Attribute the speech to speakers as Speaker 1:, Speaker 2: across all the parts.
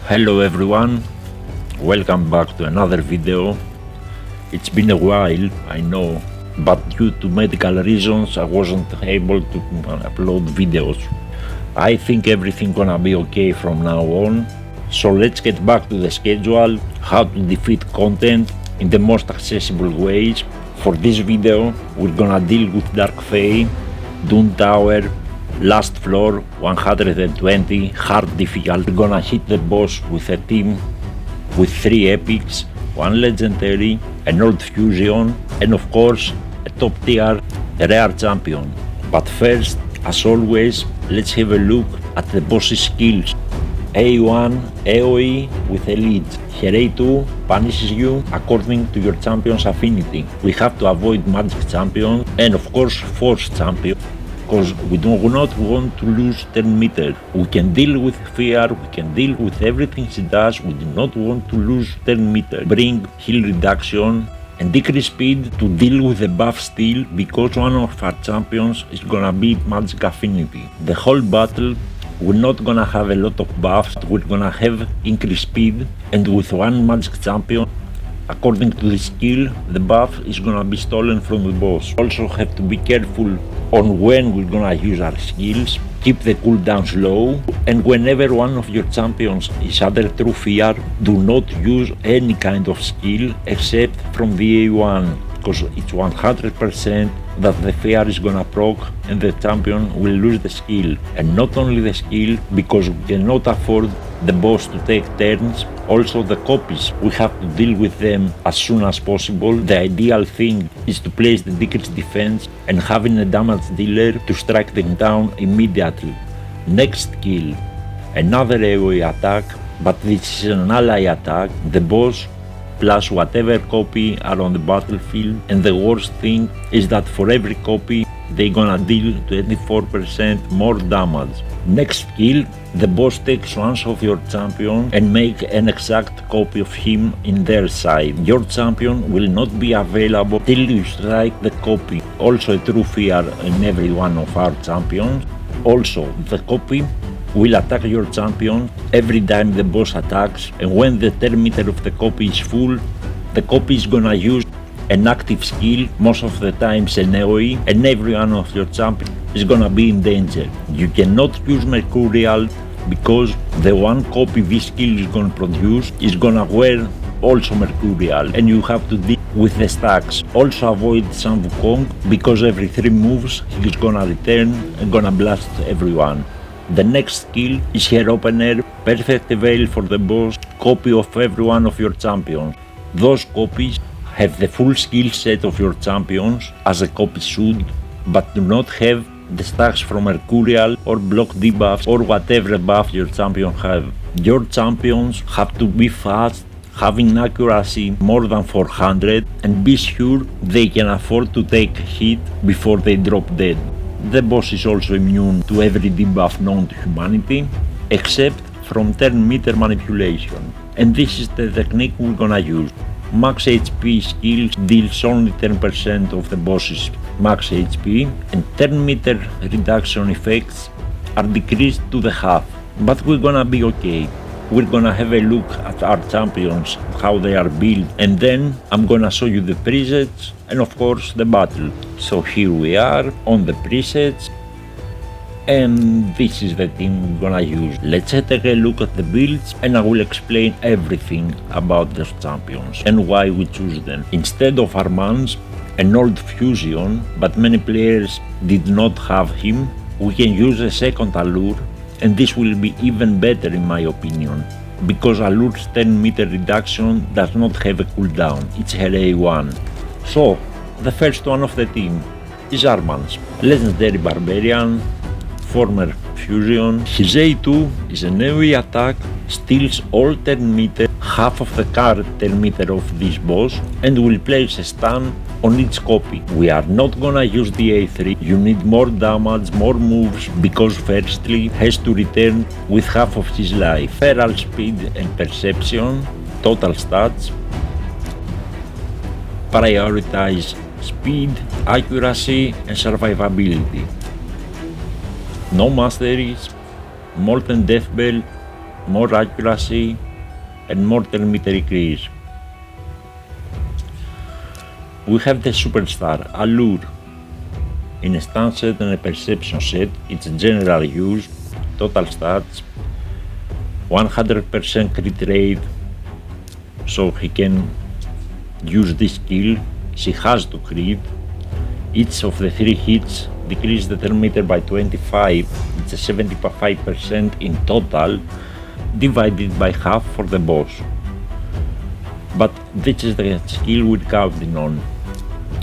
Speaker 1: Hello everyone, welcome back to another video. It's been a while, I know, but due to medical reasons I wasn't able to upload videos. I think everything gonna be okay from now on, so let's get back to the schedule, how to defeat content in the most accessible ways. For this video we're gonna deal with Dark Fae, Doom Tower, Last floor 120, hard difficult. We're gonna hit the boss with a team with 3 epics, 1 legendary, an old fusion, and of course a top tier rare champion. But first, as always, let's have a look at the boss's skills. A1 AoE with Elite. Her A2 punishes you according to your champion's affinity. We have to avoid magic champion and of course force champion, because we do not want to lose 10 meters. We can deal with fear, we can deal with everything she does, we do not want to lose 10 meters. Bring heal reduction and decrease speed to deal with the buff steal, because one of our champions is gonna be magic affinity. The whole battle we're not gonna have a lot of buffs, we're gonna have increased speed, and with one magic champion, according to the skill, the buff is gonna be stolen from the boss. Also have to be careful on when we're gonna use our skills, keep the cooldowns low, and whenever one of your champions is under true fear, do not use any kind of skill except from the A1, because it's 100% that the fear is gonna proc and the champion will lose the skill. And not only the skill, because we cannot afford the boss to take turns, also the copies, we have to deal with them as soon as possible. The ideal thing is to place the decreased defense and having a damage dealer to strike them down immediately. Next skill, another AoE attack, but this is an ally attack. The boss plus whatever copy are on the battlefield, and the worst thing is that for every copy they're gonna deal 24% more damage. Next skill, the boss takes one of your champion and make an exact copy of him in their side. Your champion will not be available till you strike the copy. Also a true fear in every one of our champions. Also, the copy will attack your champion every time the boss attacks, and when the 10 meter of the copy is full, the copy is gonna use an active skill, most of the times an AoE, and every one of your champions is gonna be in danger. You cannot use Mercurial, because the one copy this skill is gonna produce is gonna wear also Mercurial, and you have to deal with the stacks. Also avoid Sun Wukong, because every 3 moves he's gonna return and gonna blast everyone. The next skill is her opener, perfect avail for the boss, copy of every one of your champions. Those copies have the full skill set of your champions, as a copy should, but do not have the stacks from Mercurial or block debuffs or whatever buff your champion have. Your champions have to be fast, having accuracy more than 400, and be sure they can afford to take a hit before they drop dead. The boss is also immune to every debuff known to humanity, except from 10 meter manipulation. And this is the technique we're gonna use. Max HP skills deals only 10% of the boss's max HP, and 10 meter reduction effects are decreased to the half. But we're gonna be okay. We're gonna have a look at our champions, how they are built, and then I'm gonna show you the presets and of course the battle. So here we are on the presets, and this is the team we're gonna use. Let's take a look at the builds and I will explain everything about those champions and why we choose them. Instead of Armand, an old fusion, but many players did not have him, we can use a second Allure, and this will be even better in my opinion, because Allure's 10 meter reduction does not have a cooldown, it's her A1. So, the first one of the team is Armand, legendary barbarian, former fusion. His A2 is an AoE attack, steals all 10 meter, half of the current 10 meter of this boss, and will place a stun on each copy. We are not gonna use the A3, you need more damage, more moves, because firstly has to return with half of his life. Feral speed and perception, total stats. Prioritize speed, accuracy and survivability. No masteries, Molten Death Bell, more accuracy and more 10 meter increase. We have the Superstar Allure in a stance set and a perception set. It's general use, total stats, 100% crit rate, so he can use this skill. She has to crit. Each of the 3 hits decrease the 10 meter by 25. It's a 75% in total, divided by half for the boss. But this is the skill we're counting on.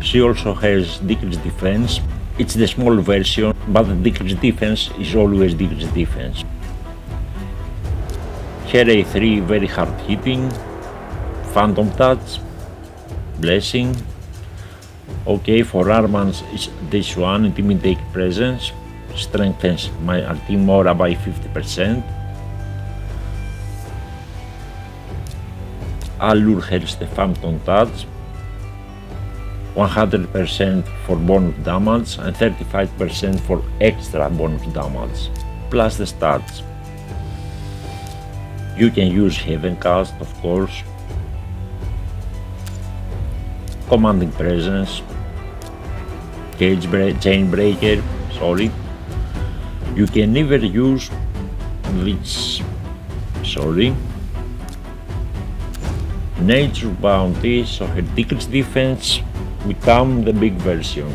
Speaker 1: She also has decreased defense. It's the small version, but the decreased defense is always decreased defense. Her A3 very hard hitting, Phantom Touch, Blessing. Okay, for Armans is this one, Intimidate Presence, strengthens my team aura by 50%. Allure has the Phantom Touch, 100% for bonus damage and 35% for extra bonus damage, plus the stats. You can use Heaven Cast, of course, Commanding Presence, Chain Breaker, sorry. You can never use this, sorry, Nature Bounty, so her decreased defense become the big version.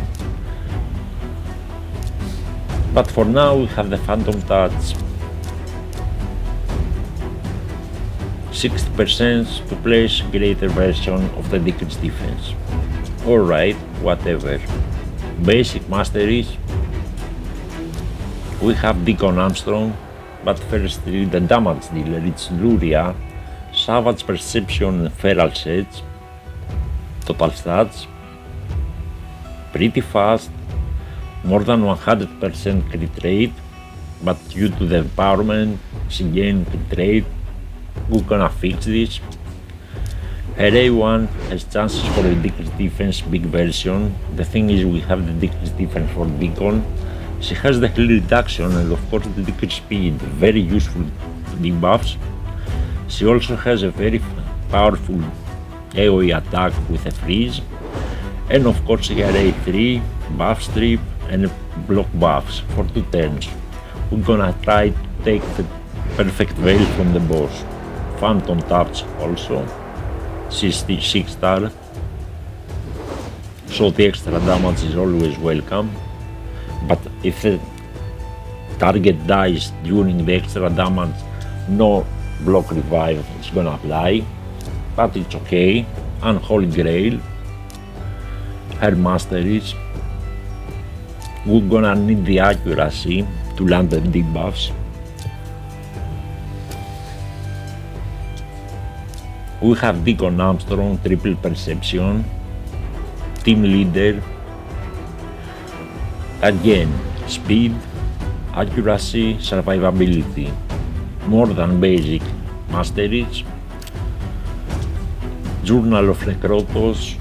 Speaker 1: But for now we have the Phantom Touch, 60% to place greater version of the decreased defense. Alright, whatever. Basic masteries. We have Deacon Armstrong, but firstly the damage dealer, it's Luria, Savage Perception and Feral Sets, total stats, pretty fast, more than 100% crit rate, but due to the empowerment she gained crit rate. We're gonna fix this. Her A1 has chances for a decreased defense big version. The thing is we have the decreased defense for Deacon. She has the heal reduction and of course the decreased speed, very useful debuffs. She also has a very powerful AoE attack with a freeze. And of course her A3, buff strip and block buffs for 2 turns. We're gonna try to take the perfect veil from the boss. Phantom Touch also, 66 star, so the extra damage is always welcome, but if the target dies during the extra damage, no block revive is gonna apply, but it's okay. Unholy Grail, her masteries, we're gonna need the accuracy to land the debuffs. We have Deacon Armstrong, triple perception, team leader, again, speed, accuracy, survivability, more than basic masteries, Journal of Necrotos,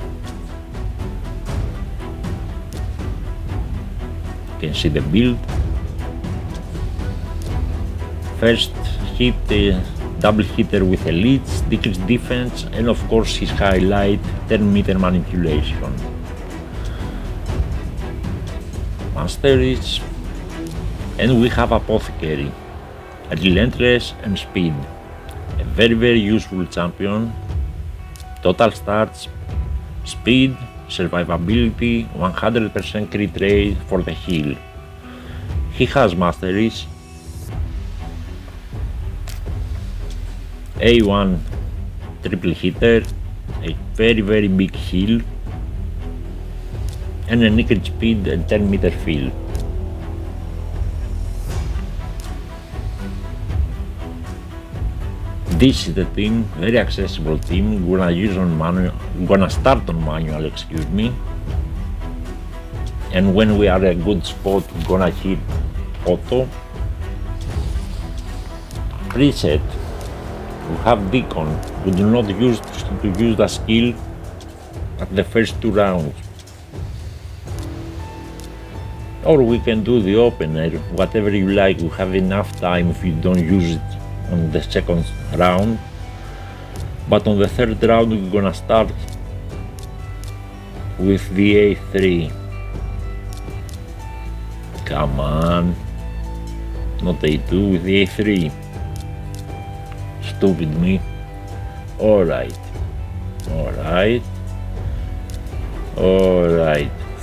Speaker 1: you can see the build, first hit double hitter with elites, decreased defense, and of course his highlight 10 meter manipulation. Masteries, and we have Apothecary, relentless and speed, a very useful champion. Total stats, speed, survivability, 100% crit rate for the heal. He has masteries, A1 triple hitter, a very big heal, and a nickel speed and 10 meter field. This is the team, very accessible team. We're gonna start on manual, excuse me. And when we are at a good spot, we're gonna hit auto. Reset. We have Deacon. We do not use the skill at the first 2 rounds. Or we can do the opener, whatever you like. We have enough time if you don't use it on the second round, but on the third round we're gonna start with the a3. Come on, not a2, with the a3. Stupid me. Alright,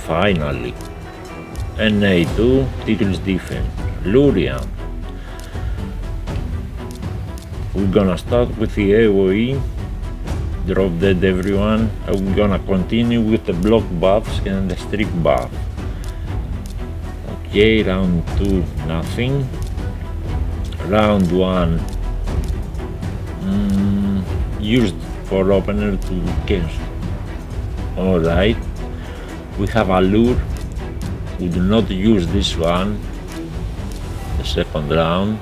Speaker 1: finally. And a2 tickles defense. Lurian. We're gonna start with the AoE, drop dead everyone, and we're gonna continue with the block buffs and the streak buff. Okay, round 2, nothing. Round 1, used for opener to cancel. Alright, we have Allure. We do not use this one, the second round.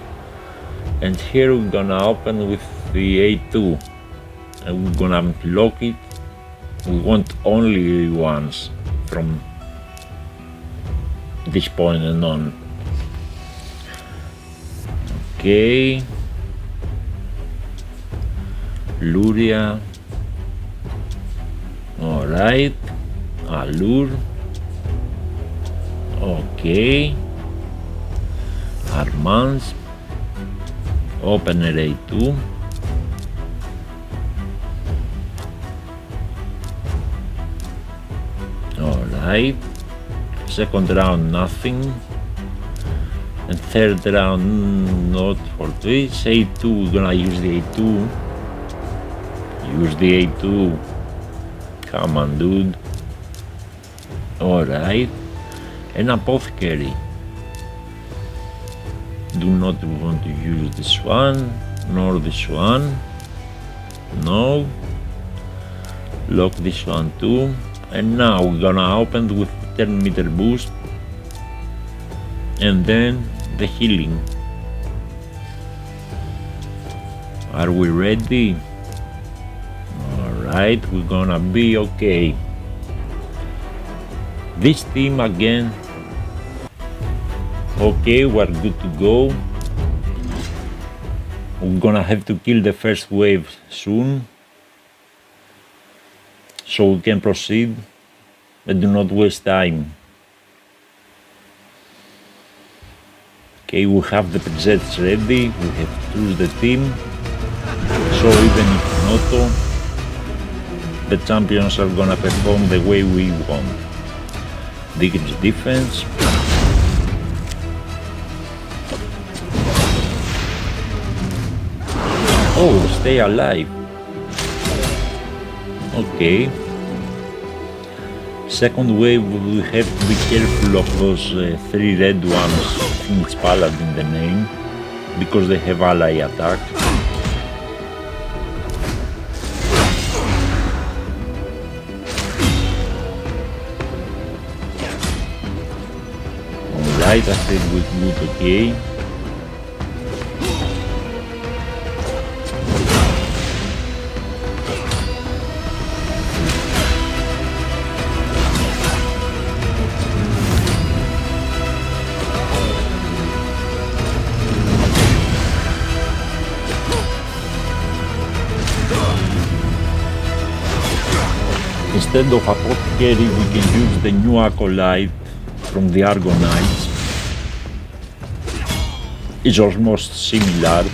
Speaker 1: And here we're gonna open with the a2, and we're gonna lock it. We want only ones from this point and on. Okay, Luria. Alright, Allure. Okay, Armands. Opener a2. Alright, second round nothing, and third round not for this. a2, we're gonna use the a2. Use the a2. Come on, dude. Alright, an Apothecary. Do not want to use this one, nor this one. No. Lock this one too. And now we're gonna open with 10-meter boost. And then the healing. Are we ready? Alright, we're gonna be okay. This team again. Okay, we're good to go. We're gonna have to kill the first wave soon, so we can proceed and do not waste time. Okay, we have the presets ready, we have to choose the team, so even if not, the champions are gonna perform the way we want. Decrease defense. Oh, stay alive. Okay. Second wave, we have to be careful of those 3 red ones. I think it's Paladin the name, because they have ally attack. Alright, I think we're good, okay. Instead of Apothecary, we can use the new Acolyte from the Argonites. It's almost similar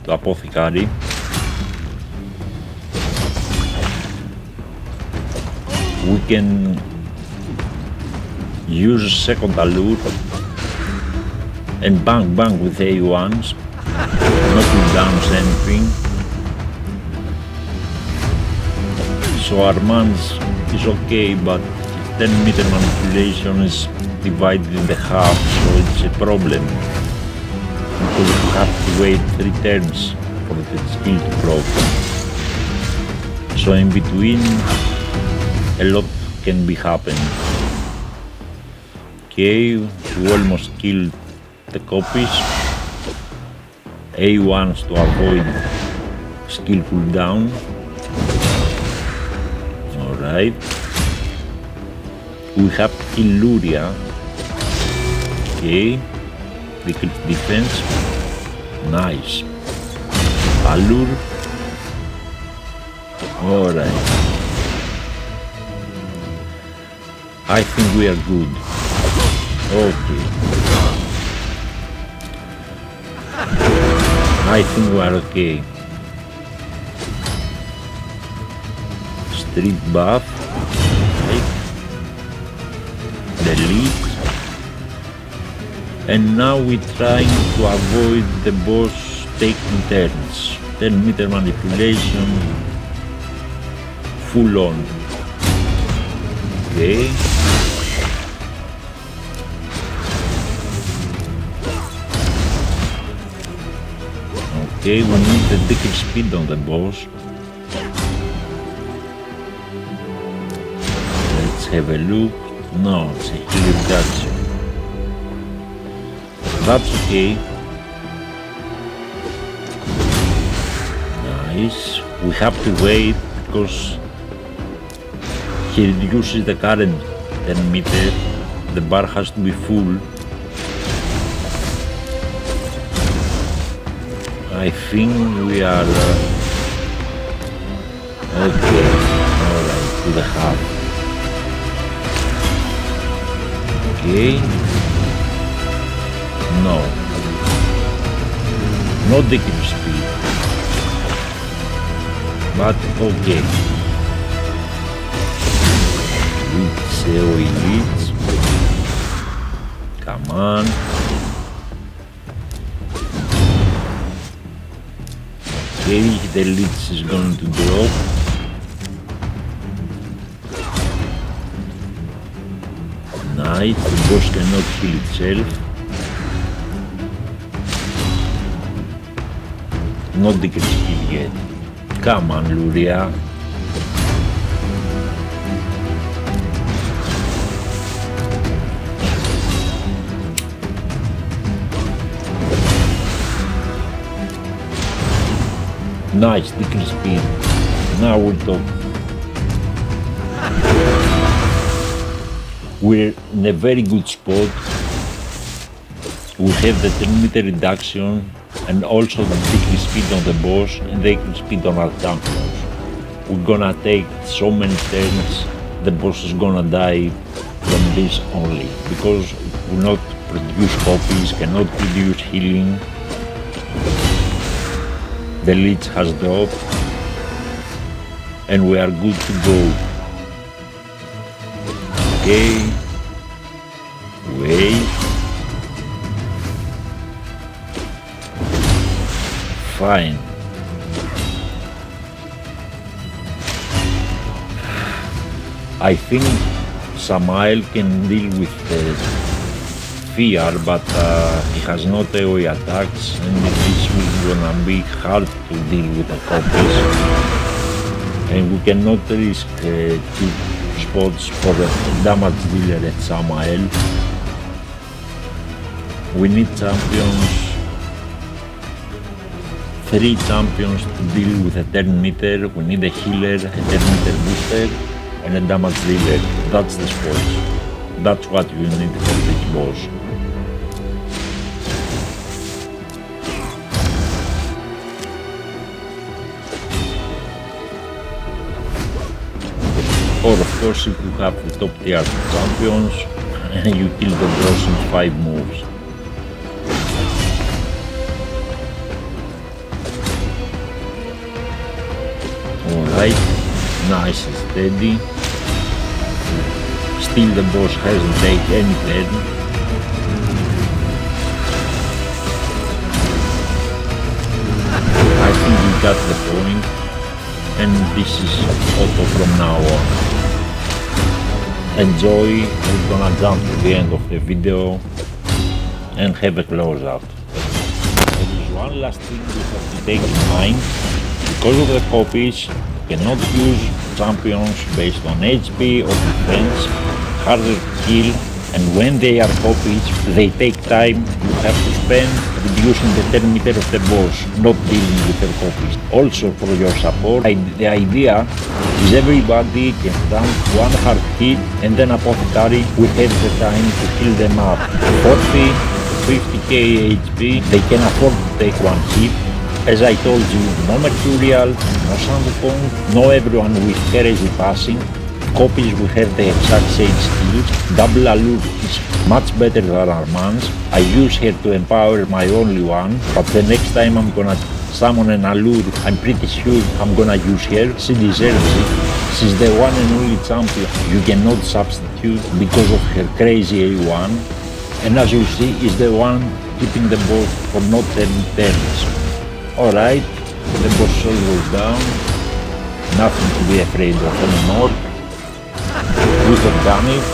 Speaker 1: to Apothecary. We can use second Allure and bang with A1s, not to damage anything. So Armands is okay, but 10-meter manipulation is divided in the half, so it's a problem. Because you have to wait 3 turns for the skill to proc. So in between, a lot can be happening. Okay, we almost killed the copies. A1s to avoid skill cooldown. Alright. We have to kill Luria. Okay. Decrease defense. Nice. Allure. Alright. I think we are good. Okay. I think we are okay. Street buff. Right. Delete. And now we're trying to avoid the boss taking turns. 10-meter manipulation. Full on. Okay. Okay, we need a bigger speed on the boss. Let's have a look. No, it's a heal reduction. That's okay. Nice. We have to wait because he reduces the current 10 meter. The bar has to be full. I think we are okay. Alright, to the half. Okay. No. No decrease speed. But okay. It's elite. Come on. Okay, the leech is going to drop. Nice, the boss cannot heal itself. Not decrease speed yet. Come on, Luria. Nice, decrease speed. Now we'll talk. We're in a very good spot. We have the 10-meter reduction and also the decrease speed on the boss and the decrease speed on our champions. We're gonna take so many turns, the boss is gonna die from this only because we will not produce copies, cannot produce healing. The leech has dropped and we are good to go. Okay, wait, fine. I think Samael can deal with fear, but he has not AoE attacks and this will gonna be hard to deal with the copies. And we cannot risk 2 spots for the damage dealer at Samael. We need champions, 3 champions to deal with a 10 meter. We need a healer, a 10 meter booster and a damage dealer. That's the spot. That's what you need for this boss. Or of course if you have the top tier champions, you kill the boss in 5 moves. Alright, nice and steady. Still the boss hasn't taken any turn. I think we got the point and this is auto from now on. Enjoy, we're gonna jump to the end of the video and have a close up. There is one last thing we have to take in mind. Because of the copies, you cannot use champions based on HP or defense, harder to kill, and when they are copies, they take time. You have to spend reducing the 10 meter of the boss, not dealing with their copies. Also for your support, the idea is everybody can dump 1 hard hit and then Apothecary will have the time to heal them up. 40 to 50k HP, they can afford to take 1 hit As I told you, no Mercurial, no Sandupong, no everyone with heresy passing. Copies will have the exact same skills. Double Allure is much better than Armand's. I use her to empower my only one, but the next time I'm gonna summon an Allure, I'm pretty sure I'm gonna use her. She deserves it. She's the one and only champion you cannot substitute because of her crazy A1. And as you see, is the one keeping the boss for not 10 turns. Alright, the boss soul goes down. Nothing to be afraid of anymore. We have done it.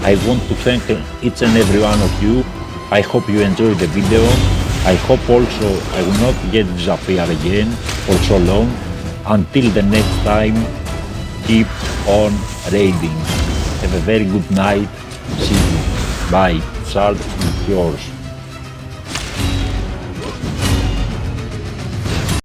Speaker 1: I want to thank each and every one of you. I hope you enjoyed the video. I hope also I will not get disappear again for so long. Until the next time, keep on raiding. Have a very good night. See you. Bye. Salt is yours.